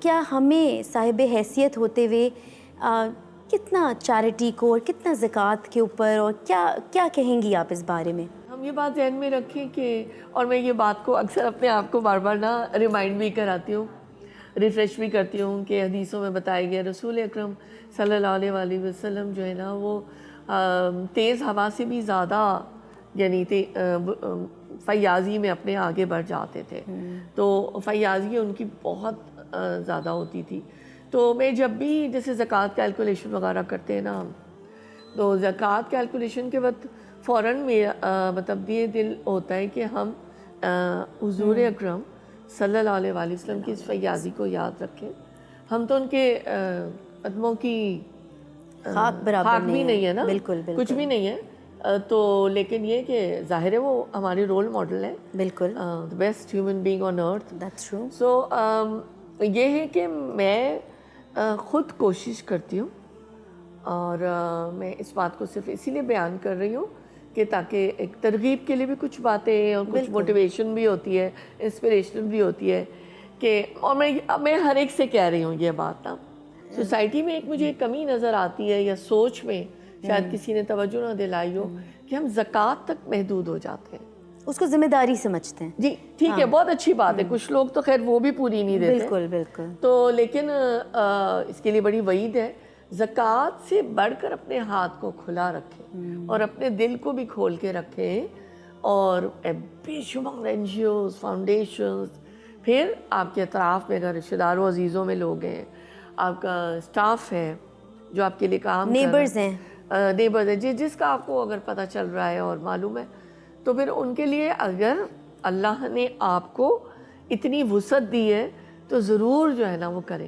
کیا ہمیں صاحب حیثیت ہوتے ہوئے کتنا چیریٹی کو اور کتنا زکوٰۃ کے اوپر اور کیا کہیں گی آپ اس بارے میں؟ ہم یہ بات ذہن میں رکھیں کہ، اور میں یہ بات کو اکثر اپنے آپ کو بار بار ریمائنڈ بھی کراتی ہوں، ریفریش بھی کرتی ہوں کہ حدیثوں میں بتایا گیا رسول اکرم صلی اللہ علیہ وآلہ وسلم جو ہے نا وہ تیز ہوا سے بھی زیادہ یعنی فیاضی میں اپنے آگے بڑھ جاتے تھے، تو فیاضی ان کی بہت زیادہ ہوتی تھی۔ تو میں جب بھی جیسے زکوٰۃ کیلکولیشن وغیرہ کرتے ہیں نا، تو زکوٰۃ کیلکولیشن کے وقت فوراً مطلب یہ دل ہوتا ہے کہ ہم حضور اکرم صلی اللہ علیہ وآلہ وسلم کی اس فیاضی کو یاد رکھیں۔ ہم تو ان کے قدموں کی خاک برابر بھی نہیں ہے نا، بالکل کچھ بھی نہیں ہے، تو لیکن یہ کہ ظاہر ہے وہ ہمارے رول ماڈل ہیں، بالکل the best human being on earth۔ that's true۔ سو یہ ہے کہ میں خود کوشش کرتی ہوں، اور میں اس بات کو صرف اسی لیے بیان کر رہی ہوں کہ تاکہ ایک ترغیب کے لیے بھی کچھ باتیں اور کچھ موٹیویشن بھی ہوتی ہے، انسپریشن بھی ہوتی ہے کہ، اور میں ہر ایک سے کہہ رہی ہوں یہ بات نا، سوسائٹی میں ایک مجھے کمی نظر آتی ہے یا سوچ میں شاید کسی نے توجہ نہ دلائی ہو کہ ہم زکوٰۃ تک محدود ہو جاتے ہیں، اس کو ذمہ داری سمجھتے ہیں۔ جی ٹھیک ہے، بہت اچھی بات ہے، کچھ لوگ تو خیر وہ بھی پوری نہیں دیتے، بالکل بالکل۔ تو لیکن اس کے لیے بڑی وعید ہے، زکوٰۃ سے بڑھ کر اپنے ہاتھ کو کھلا رکھیں اور اپنے دل کو بھی کھول کے رکھیں، اور بے شمار NGOs، فاؤنڈیشنز، پھر آپ کے اطراف میں اگر رشتہ داروں عزیزوں میں لوگ ہیں، آپ کا اسٹاف ہے جو آپ کے لیے کام نیبرز ہیں، نیبرز ہیں، جس کا آپ کو اگر پتہ چل رہا ہے اور معلوم ہے، تو پھر ان کے لیے اگر اللہ نے آپ کو اتنی وسعت دی ہے تو ضرور جو ہے نا وہ کریں۔